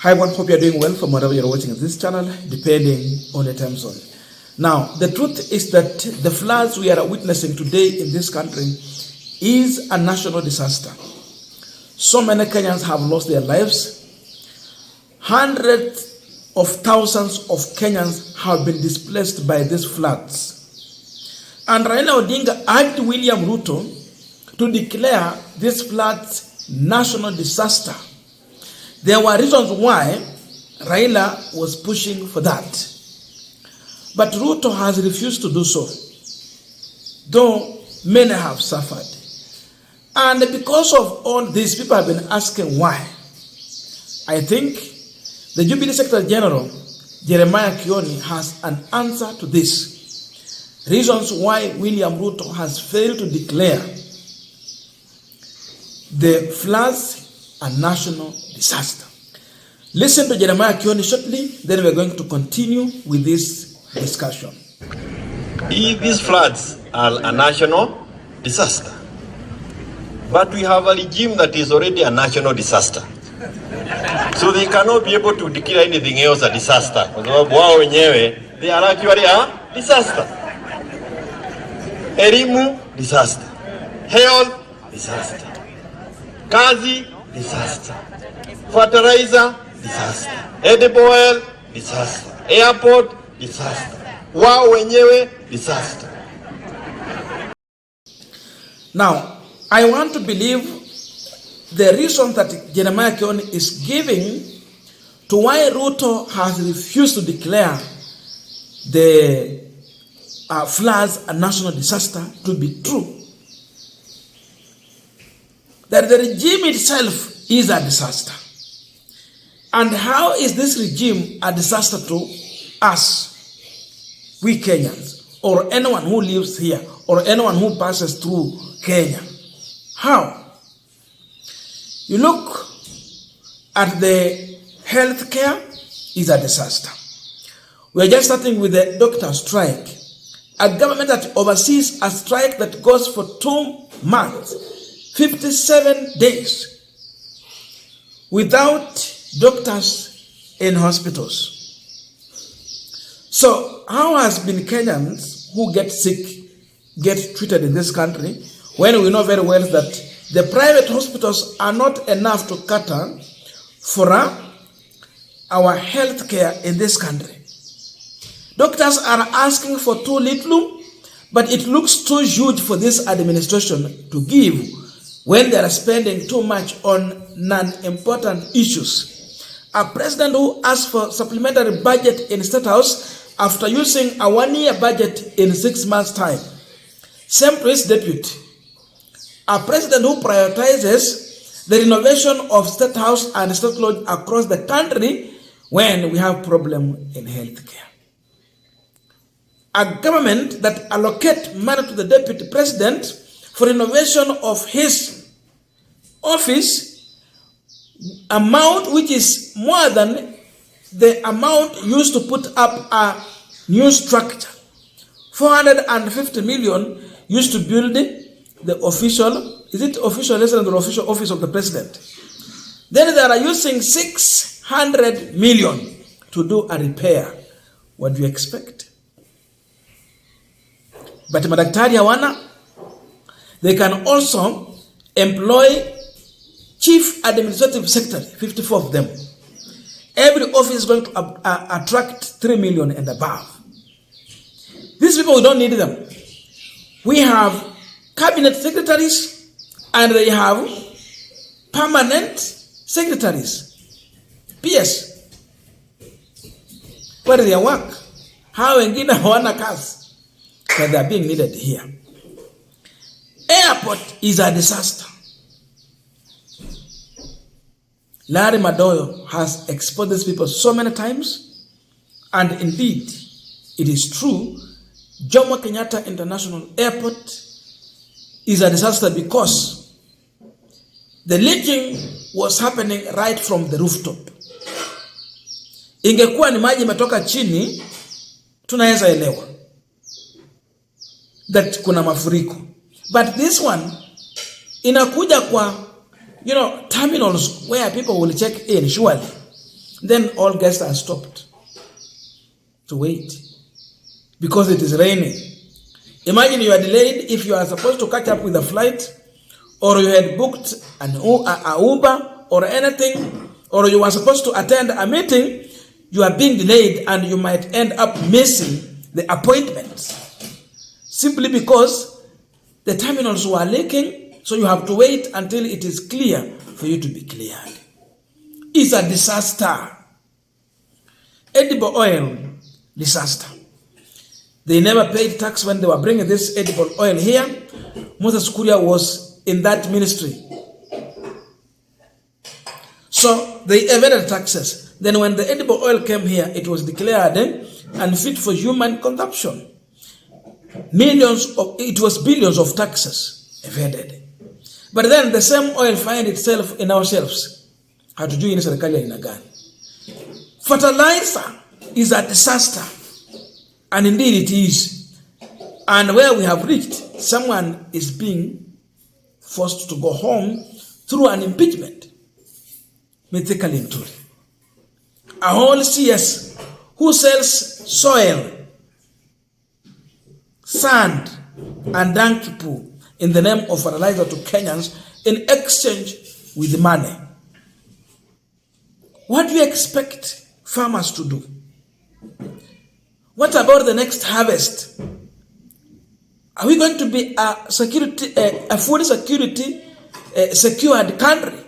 Hi everyone, hope you're doing well from wherever you're watching this channel, depending on the time zone. Now, the truth is that the floods we are witnessing today in this country is a national disaster. So many Kenyans have lost their lives. Hundreds of thousands of Kenyans have been displaced by these floods. And Raila Odinga urged William Ruto to declare these floods national disaster. There were reasons why Raila was pushing for that. But Ruto has refused to do so, though many have suffered. And because of all this, people have been asking why. I think the Jubilee Secretary General, Jeremiah Kioni, has an answer to this. Reasons why William Ruto has failed to declare the floods a national disaster. Listen to Jeremiah Kioni shortly, then we're going to continue with this discussion. These floods are a national disaster. But we have a regime that is already a national disaster. So they cannot be able to declare anything else a disaster. They are actually a disaster. Elimu, disaster. Health, disaster. Kazi, disaster. Fertilizer, disaster. Edible oil, disaster. Airport, disaster. Wao wenyewe, disaster. Now, I want to believe the reason that Jeremiah Kioni is giving to why Ruto has refused to declare the floods a national disaster to be true. That the regime itself is a disaster. And how is this regime a disaster to us, we Kenyans, or anyone who lives here, or anyone who passes through Kenya? How? You look at the healthcare is a disaster. We are just starting with the doctor strike. A government that oversees a strike that goes for 2 months, 57 days, without doctors in hospitals. So how has been Kenyans who get sick get treated in this country when we know very well that the private hospitals are not enough to cater for our health care in this country? Doctors are asking for too little, but it looks too huge for this administration to give when they are spending too much on non-important issues. A president who asked for supplementary budget in State House after using a 1-year budget in 6 months' time. Same to his deputy. A president who prioritizes the renovation of State House and State Lodge across the country when we have problem in healthcare. A government that allocates money to the deputy president for renovation of his office, amount which is more than the amount used to put up a new structure. 450 million used to build the official, is it official residence or official office of the president? Then they are using 600 million to do a repair. What do you expect? But madaktari hawana. They can also employ chief administrative secretary, 54 of them. Every office is going to attract 3 million and above. These people, we don't need them. We have cabinet secretaries and they have permanent secretaries. PS. What is their work? How wengine hawana kazi? But they are being needed here. Airport is a disaster. Larry Madoyo has exposed these people so many times, and indeed, it is true, Jomo Kenyatta International Airport is a disaster because the leaking was happening right from the rooftop. Ingekuwa ni maji imetoka chini, tunaweza elewa that kuna mafuriko. But this one, inakuja kwa, terminals where people will check in, surely. then all guests are stopped to wait because it is raining. Imagine you are delayed if you are supposed to catch up with a flight, or you had booked an Uber or anything, or you were supposed to attend a meeting. You are being delayed and you might end up missing the appointment simply because the terminals were leaking, so you have to wait until it is clear for you to be cleared. It's a disaster. Edible oil disaster. They never paid tax when they were bringing this edible oil here. Moses Kuria was in that ministry. So they evaded taxes. Then when the edible oil came here, it was declared unfit for human consumption. It was billions of taxes evaded. But then the same oil finds itself in our shelves. How to do in serikali ina gani? Fertilizer is a disaster. And indeed it is. And where we have reached, someone is being forced to go home through an impeachment. Mithika Linturi, a whole CS who sells soil, sand, and donkey poo in the name of fertilizer to Kenyans in exchange with money. What do you expect farmers to do? What about the next harvest? Are we going to be a food security secured country?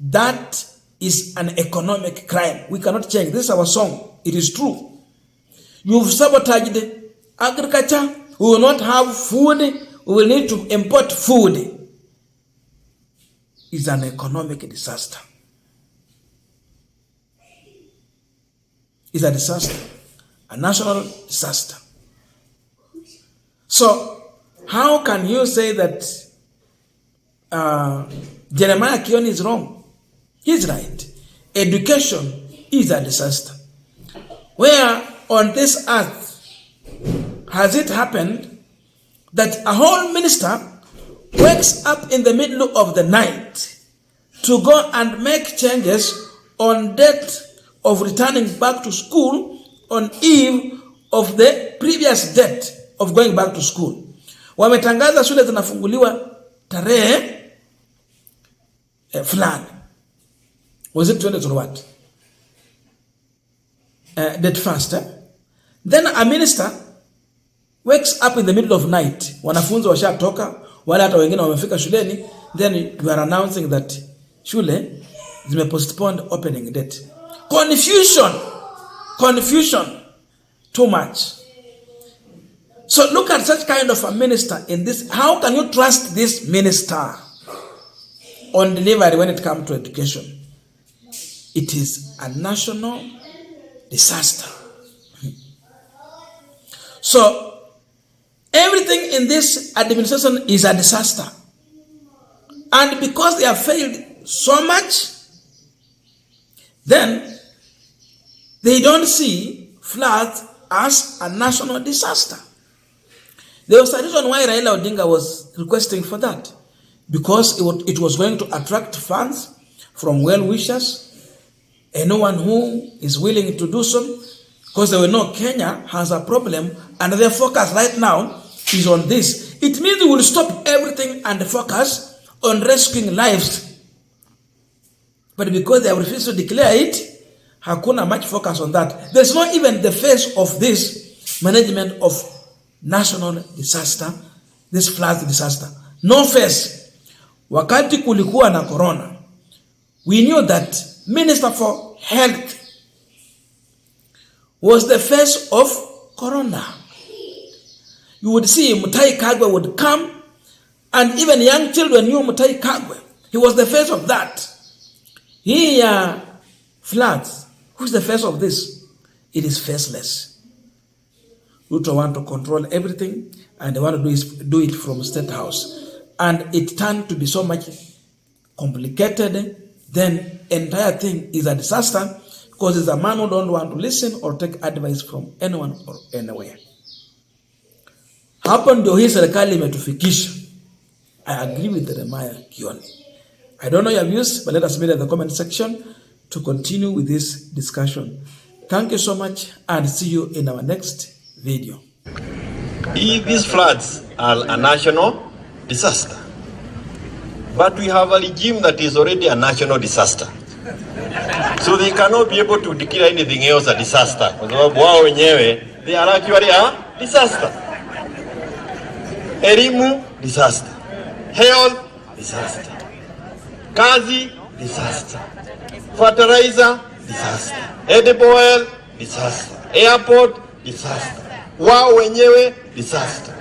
That is an economic crime. We cannot change. This is our song. It is true. You've sabotaged agriculture. We will not have food. We will need to import food. It's an economic disaster. It's a disaster. A national disaster. So, how can you say that Jeremiah Kioni is wrong? He's right. Education is a disaster. Where on this earth has it happened that a whole minister wakes up in the middle of the night to go and make changes on date of returning back to school on eve of the previous date of going back to school? Wametangaza shule zinafunguliwa tarehe fulani. Was it 20 or what? Date first. Then a minister wakes up in the middle of night. Wanafunzi washatoka, wale hata wengine wamefika shuleni. Then you are announcing that shule zime postponed opening date. Confusion. Too much. So look at such kind of a minister in this. How can you trust this minister on delivery when it comes to education? It is a national disaster. So everything in this administration is a disaster. And because they have failed so much, then they don't see floods as a national disaster. There was a reason why Raila Odinga was requesting for that. Because it was going to attract funds from well-wishers, anyone who is willing to do so, because they will know Kenya has a problem and their focus right now is on this. It means we will stop everything and focus on rescuing lives. But because they have refused to declare it, hakuna much focus on that. There's not even the face of this management of national disaster, this flood disaster. No face. Wakati kulikuwa na corona, we knew that Minister for Health was the face of corona. You would see Mutahi Kagwe would come, and even young children knew Mutahi Kagwe. He was the face of that. Here, floods. Who's the face of this? It is faceless. Ruto want to control everything, and they want to do it from State House. And it turned to be so much complicated, then entire thing is a disaster, because it's a man who don't want to listen or take advice from anyone or anywhere. Hapo ndio hii serikali imetufikisha. I agree with Jeremiah Kioni. I don't know your views, but let us meet in the comment section to continue with this discussion. Thank you so much and see you in our next video. These floods are a national disaster. But we have a regime that is already a national disaster. So they cannot be able to declare anything else a disaster. They are actually a disaster. Elimu, disaster. Health, disaster. Kazi, disaster. Fertilizer, disaster. Edible oil, disaster. Airport, disaster. Wao wenyewe, disaster.